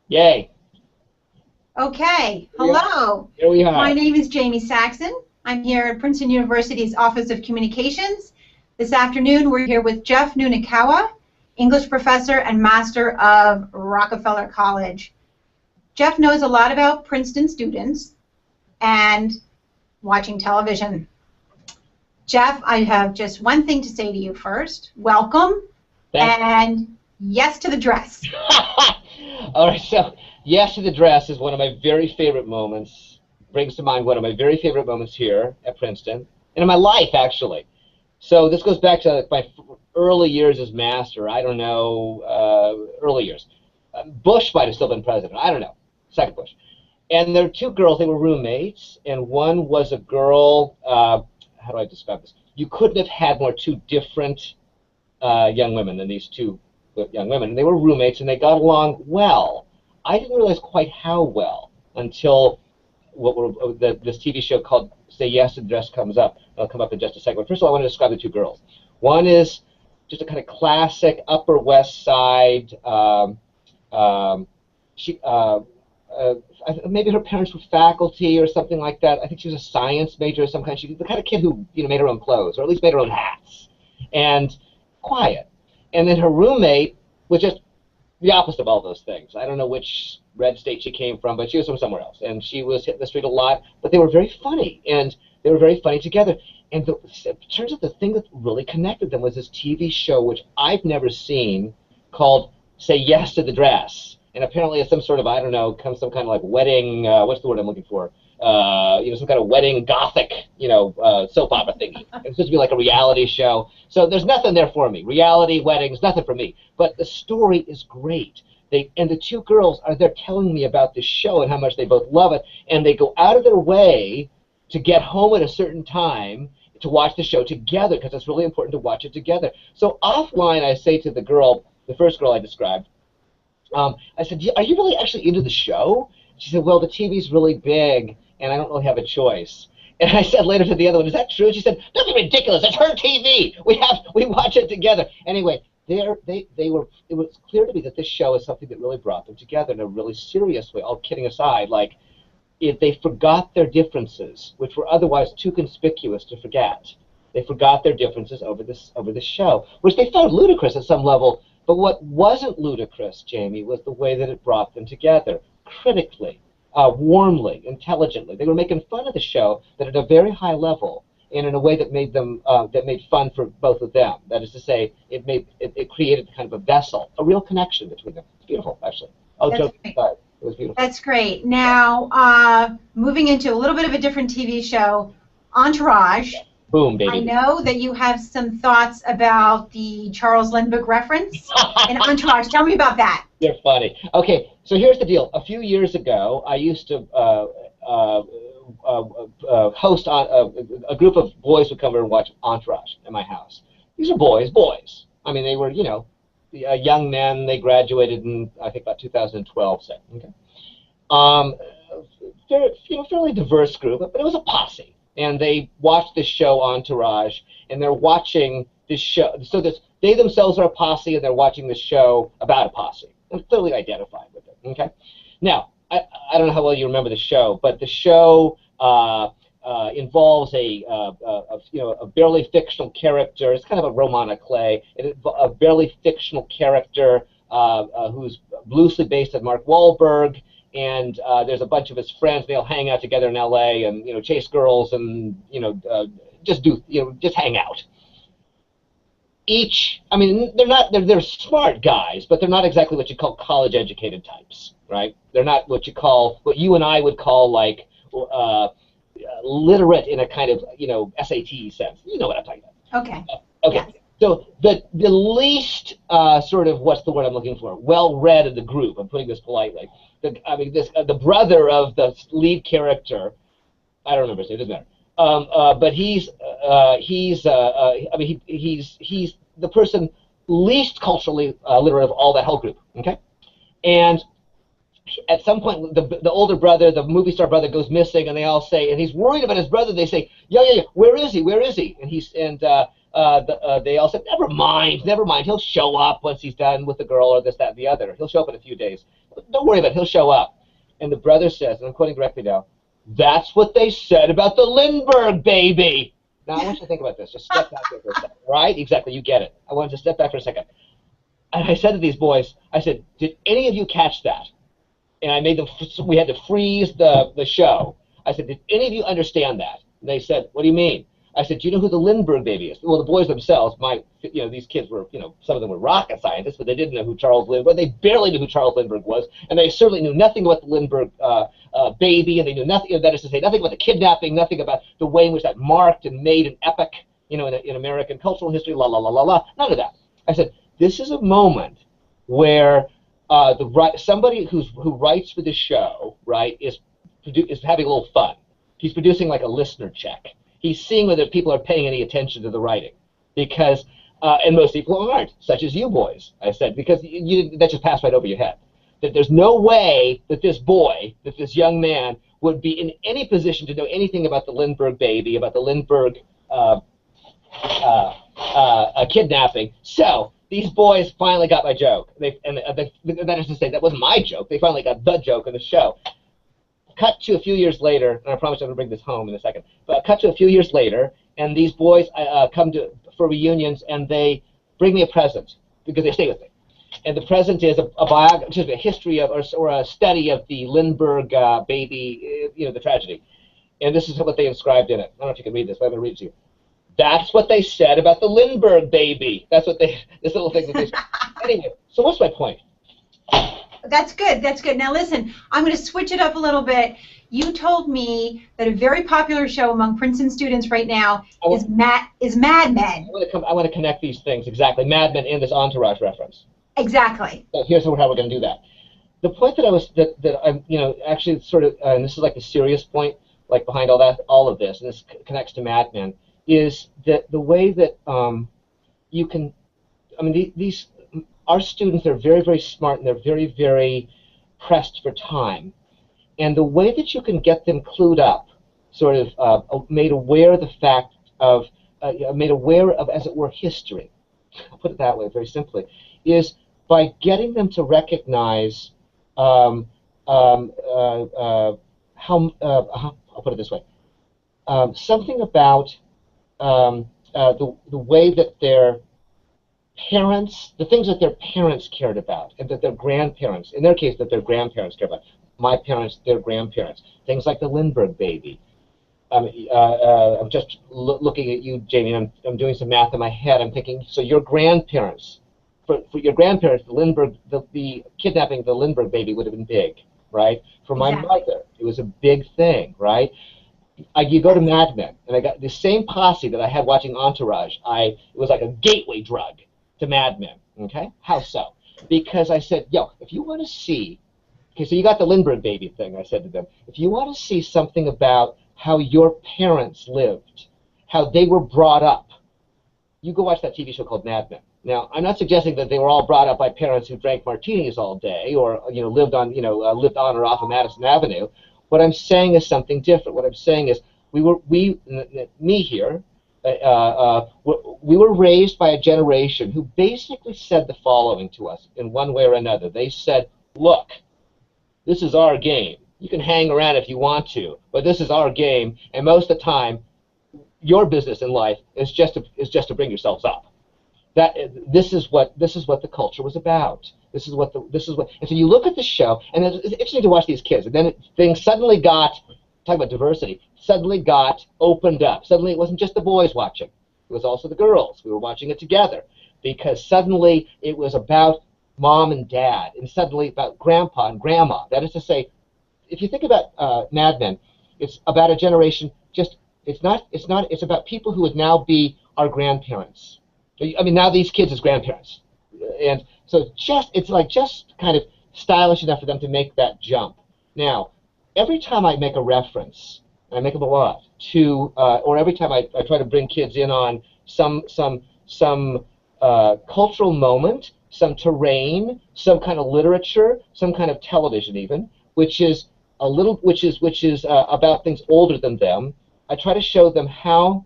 Yay. Okay, Here we are. hello. Here we My are. name is Jamie Saxon. I'm here at Princeton University's Office of Communications. This afternoon we're here with Jeff Nunokawa, English professor and master of Rockefeller College. Jeff knows a lot about Princeton students and watching television. Jeff, I have just one thing to say to you first. Welcome, Thanks. and yes to the dress. All right, so yes to the dress is one of my very favorite moments. Brings to mind one of my very favorite moments here at Princeton, and in my life, actually. So this goes back to my early years as master. I don't know, early years. Bush might have still been president. I don't know. Second Bush. And there were two girls. They were roommates, and one was a girl. How do I describe this? You couldn't have had more two different young women than these two young women. And they were roommates, and they got along well. I didn't realize quite how well until this TV show called Say Yes to the Dress comes up. It'll come up in just a second. But first of all, I want to describe the two girls. One is just a kind of classic Upper West Side. She maybe her parents were faculty or something like that. I think she was a science major of some kind. She was the kind of kid who made her own clothes, or at least made her own hats, and quiet. And then her roommate was just the opposite of all those things. I don't know which red state she came from, but she was from somewhere else, and she was hitting the street a lot. But they were very funny, and they were very funny together. And it turns out the thing that really connected them was this TV show, which I've never seen, called Say Yes to the Dress. And apparently it's some sort of, I don't know, some kind of like wedding, what's the word I'm looking for? Some kind of wedding gothic, soap opera thingy. It's supposed to be like a reality show. So there's nothing there for me. Reality, weddings, nothing for me. But the story is great. And the two girls are there telling me about this show and how much they both love it. And they go out of their way to get home at a certain time to watch the show together, because it's really important to watch it together. So offline, I say to the girl, the first girl I described, I said, are you really actually into the show? She said, well, the TV's really big, and I don't really have a choice. And I said later to the other one, is that true? She said, don't be ridiculous. It's her TV. We watch it together. Anyway, it was clear to me that this show is something that really brought them together in a really serious way, all kidding aside. Like, if they forgot their differences, which were otherwise too conspicuous to forget. They forgot their differences over this show, which they found ludicrous at some level. But what wasn't ludicrous, Jamie, was the way that it brought them together, critically, warmly, intelligently. They were making fun of the show, but at a very high level, and in a way that made fun for both of them. That is to say, it created kind of a vessel, a real connection between them. It's beautiful, actually. Oh, That's joke great. aside, it was beautiful. That's great. Now, moving into a little bit of a different TV show, Entourage. Boom, baby. I know that you have some thoughts about the Charles Lindbergh reference in Entourage. Tell me about that. You're funny. Okay, so here's the deal. A few years ago, I used to host a group of boys would come over and watch Entourage at my house. These are boys. I mean, they were, young men. They graduated in, I think, about 2012, say. Okay. Fairly diverse group, but it was a posse. And they watched this show, Entourage, and they're watching this show. So they themselves are a posse, and they're watching this show about a posse. I'm clearly identified with it. Okay. Now, I don't know how well you remember the show, but the show involves a barely fictional character. It's kind of a roman à clef. A barely fictional character who's loosely based on Mark Wahlberg. And there's a bunch of his friends. They'll hang out together in L.A. and chase girls and just hang out. They're smart guys, but they're not exactly what you call college-educated types, right? They're not what you and I would call like literate in a kind of SAT sense. You know what I'm talking about? Okay. Okay. Yes. So the least sort of, what's the word I'm looking for? Well-read of the group. I'm putting this politely. The brother of the lead character, I don't remember his name. It doesn't matter. But he's the person least culturally literate of all that whole group. Okay, and at some point, the older brother, the movie star brother, goes missing, and they all say, and he's worried about his brother. They say, yeah, where is he? And they all said, never mind, he'll show up once he's done with the girl or this, that, and the other. He'll show up in a few days. Don't worry about it. He'll show up. And the brother says, and I'm quoting directly now, that's what they said about the Lindbergh baby. Now, I want you to think about this. Just step back here for a second. Right? Exactly. You get it. I want to step back for a second. And I said to these boys, I said, did any of you catch that? And I made them, we had to freeze the show. I said, did any of you understand that? And they said, what do you mean? I said, do you know who the Lindbergh baby is? Well, the boys themselves, these kids were, some of them were rocket scientists, but they didn't know who Charles Lindbergh, they barely knew who Charles Lindbergh was, and they certainly knew nothing about the Lindbergh baby, and they knew nothing, that is to say, nothing about the kidnapping, nothing about the way in which that marked and made an epic, in American cultural history, la, la, la, la, la, none of that. I said, this is a moment where somebody who writes for the show, right, is having a little fun. He's producing like a listener check. He's seeing whether people are paying any attention to the writing, because and most people aren't, such as you boys. I said, because that just passed right over your head. That there's no way that this boy, that this young man, would be in any position to know anything about the Lindbergh baby, about the Lindbergh kidnapping. So these boys finally got my joke. That is to say, that wasn't my joke. They finally got the joke of the show. Cut to a few years later, and I promise I'm going to bring this home in a second, but cut to a few years later, and these boys come for reunions, and they bring me a present, because they stay with me. And the present is a history of, or a study of the Lindbergh baby, the tragedy. And this is what they inscribed in it. I don't know if you can read this, but I'm going to read it to you. That's what they said about the Lindbergh baby. That's what this little thing that they said. Anyway, so what's my point? That's good. That's good. Now listen, I'm going to switch it up a little bit. You told me that a very popular show among Princeton students right now is Mad Men. I want to connect these things exactly. Mad Men and this Entourage reference. Exactly. So here's how we're going to do that. The point that I'm actually sort of, and this is like the serious point, like behind all of this, and this connects to Mad Men, is that the way that you can, our students are very, very smart, and they're very, very pressed for time. And the way that you can get them clued up, sort of made aware of the fact of, made aware of, as it were, history, I'll put it that way very simply, is by getting them to recognize I'll put it this way, something about the way that their parents, the things that their parents cared about, and that their grandparents, in their case, that their grandparents cared about. My parents, their grandparents. Things like the Lindbergh baby. I'm just looking at you, Jamie. I'm doing some math in my head. I'm thinking, so your grandparents, for your grandparents, the kidnapping of the Lindbergh baby would have been big, right? For my mother, it was a big thing, right? You go to Mad Men, and I got the same posse that I had watching Entourage. It was like a gateway drug to Mad Men. Okay, how so? Because I said, yo, if you want to see, okay, so you got the Lindbergh baby thing. I said to them, if you want to see something about how your parents lived, how they were brought up, you go watch that TV show called Mad Men. Now, I'm not suggesting that they were all brought up by parents who drank martinis all day, or lived on or off of Madison Avenue. What I'm saying is something different. What I'm saying is we were raised by a generation who basically said the following to us in one way or another. They said, look, this is our game. You can hang around if you want to, but this is our game, and most of the time, your business in life is just to bring yourselves up. This is what the culture was about. And so you look at the show, and it's interesting to watch these kids, and then things suddenly got, talk about diversity, suddenly got opened up. Suddenly it wasn't just the boys watching, it was also the girls. We were watching it together, because suddenly it was about mom and dad, and suddenly about grandpa and grandma. That is to say, if you think about Mad Men, it's about a generation. It's about people who would now be our grandparents. I mean, now these kids as grandparents, and so it's kind of stylish enough for them to make that jump. Now, every time I make a reference, and I make them a lot, to or every time I try to bring kids in on some cultural moment, some terrain, some kind of literature, some kind of television even, which is about things older than them, I try to show them how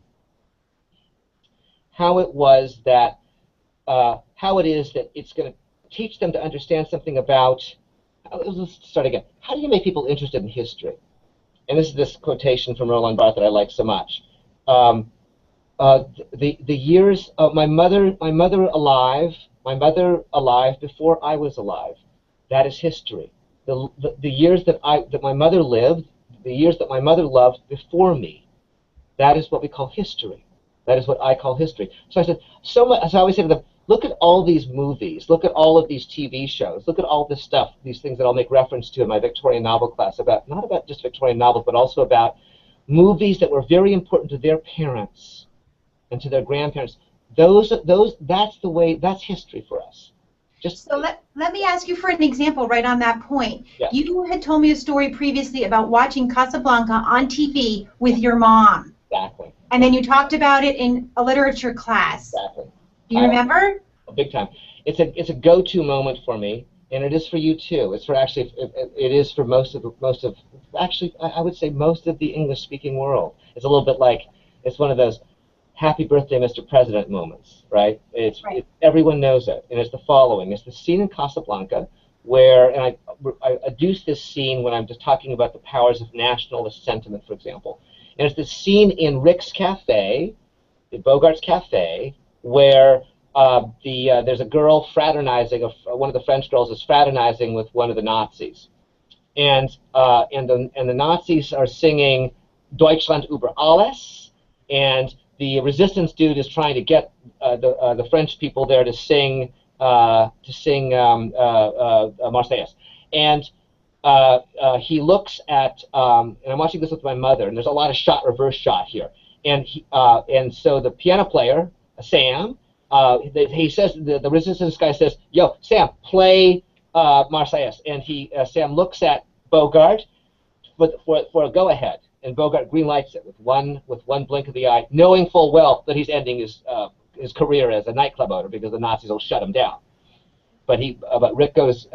it is that it's going to teach them to understand something about let's start again. How do you make people interested in history? And this is this quotation from Roland Barthes that I like so much. The years of my mother alive before I was alive, that is history. The years that my mother lived, the years that my mother loved before me, that is what we call history. That is what I call history. So I said, so I always say to them, look at all these movies, look at all of these TV shows, look at all this stuff, these things that I'll make reference to in my Victorian novel class, about not about just Victorian novels, but also about movies that were very important to their parents and to their grandparents. That's the way, that's history for us. So let me ask you for an example right on that point. Yes. You had told me a story previously about watching Casablanca on TV with your mom. Exactly. And then you talked about it in a literature class. Exactly. Do you remember? Big time. It's a go-to moment for me, and it is for you too. It's for actually, it is for most of actually, I would say most of the English-speaking world. It's a little bit like, it's one of those happy birthday, Mr. President moments, right? Everyone knows it, and it's the following. It's the scene in Casablanca where, and I adduce this scene when I'm just talking about the powers of nationalist sentiment, for example. And it's the scene in Rick's Cafe, Bogart's Cafe, where there's a girl fraternizing, one of the French girls is fraternizing with one of the Nazis. And the Nazis are singing Deutschland über alles, and the resistance dude is trying to get the French people there to sing Marseillaise. And he looks at, and I'm watching this with my mother, and there's a lot of reverse shot here. And so the piano player, Sam, he says, the resistance guy says, "Yo, Sam, play Marseillaise." And Sam looks at Bogart for a go-ahead. And Bogart green lights it with one blink of the eye, knowing full well that he's ending his career as a nightclub owner because the Nazis will shut him down. But Rick goes,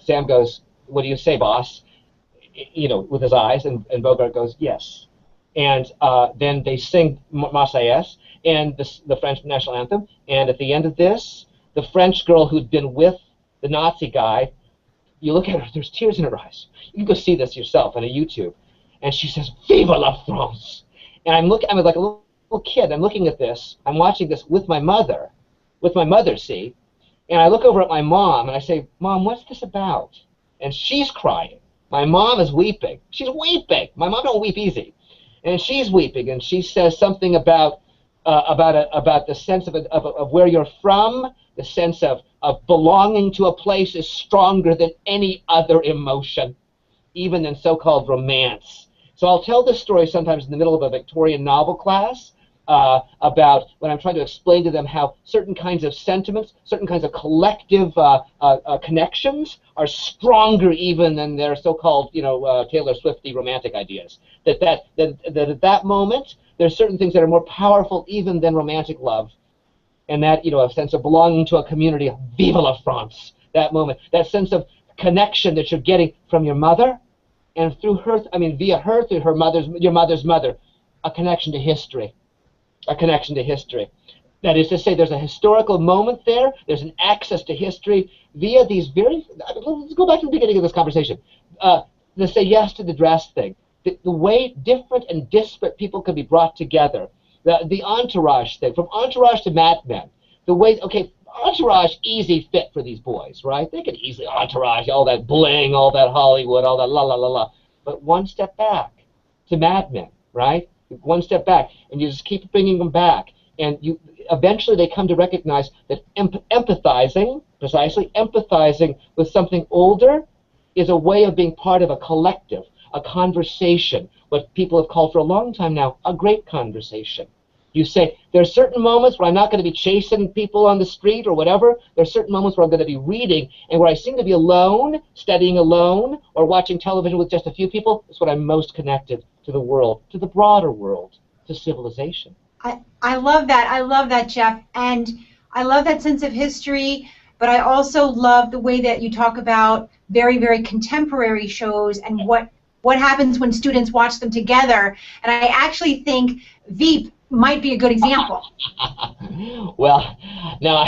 Sam goes, "What do you say, boss?" With his eyes, and Bogart goes, "Yes." And then they sing Marseillaise and the French national anthem. And at the end of this, the French girl who'd been with the Nazi guy, you look at her, there's tears in her eyes. You can go see this yourself on a YouTube. And she says, "Vive la France!" And I'm like a little kid. I'm looking at this. I'm watching this with my mother, see. And I look over at my mom and I say, "Mom, what's this about?" And she's crying. My mom is weeping. She's weeping. My mom don't weep easy. And she's weeping. And she says something about the sense of where you're from, the sense of belonging to a place is stronger than any other emotion, even in so-called romance. So I'll tell this story sometimes in the middle of a Victorian novel class about when I'm trying to explain to them how certain kinds of sentiments, certain kinds of collective connections are stronger even than their so-called, Taylor Swifty romantic ideas. That at that moment, there's certain things that are more powerful even than romantic love. And that, a sense of belonging to a community, vive la France, that moment, that sense of connection that you're getting from your mother, and through her, via her, through your mother's mother, a connection to history. A connection to history. That is to say, there's a historical moment there, there's an access to history via these let's go back to the beginning of this conversation. Let's say yes to the dress thing. The way different and disparate people can be brought together. The Entourage thing, from Entourage to Mad Men. The way, Entourage, easy fit for these boys, right? They could easily Entourage, all that bling, all that Hollywood, all that la la la la. But one step back to Mad Men, right? One step back, and you just keep bringing them back. And eventually they come to recognize that empathizing with something older is a way of being part of a collective, a conversation, what people have called for a long time now, a great conversation. You say, there are certain moments where I'm not going to be chasing people on the street or whatever. There are certain moments where I'm going to be reading, and where I seem to be alone, studying alone, or watching television with just a few people. That's when I'm most connected to the world, to the broader world, to civilization. I love that. I love that, Jeff. And I love that sense of history, but I also love the way that you talk about very, very contemporary shows and what happens when students watch them together. And I actually think Veep might be a good example. Well, no,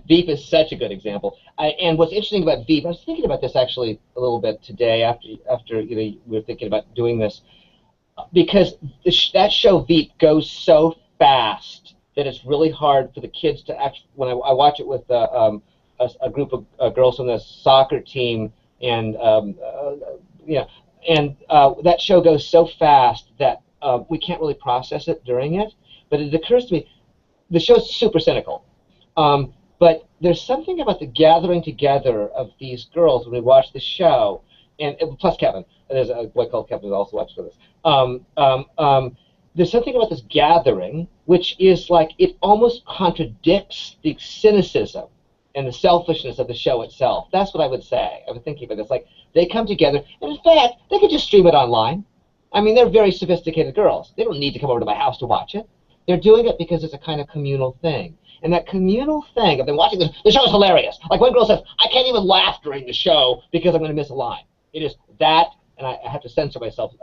Veep is such a good example. And what's interesting about Veep, I was thinking about this actually a little bit today after we were thinking about doing this, because that show Veep goes so fast that it's really hard for the kids to actually. When I watch it with a group of girls on the soccer team, and that show goes so fast that we can't really process it during it. But it occurs to me, the show's super cynical. But there's something about the gathering together of these girls when we watch the show, and plus Kevin. There's a boy called Kevin who also watches with us. There's something about this gathering which is like it almost contradicts the cynicism and the selfishness of the show itself. That's what I would say. I was thinking about this. Like, they come together, and in fact, they could just stream it online. I mean, they're very sophisticated girls. They don't need to come over to my house to watch it. They're doing it because it's a kind of communal thing. And that communal thing, I've been watching this, the show is hilarious. Like, one girl says, I can't even laugh during the show because I'm going to miss a line. It is that, and I have to censor myself,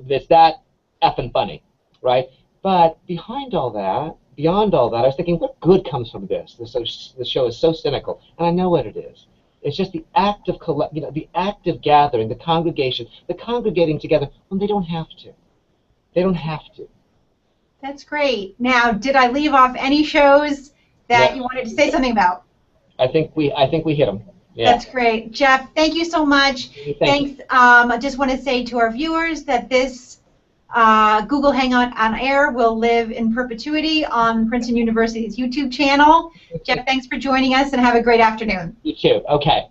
it's that effing funny, right? But beyond all that, I was thinking, what good comes from this? The show is so cynical, and I know what it is. It's just the act of the act of gathering, the congregation, the congregating together when they don't have to. They don't have to. That's great. Now, did I leave off any shows that you wanted to say something about? I think we hit them. Yeah. That's great. Jeff, thank you so much. Thanks. I just want to say to our viewers that this Google Hangout on Air will live in perpetuity on Princeton University's YouTube channel. Jeff, thanks for joining us, and have a great afternoon. You too. Okay.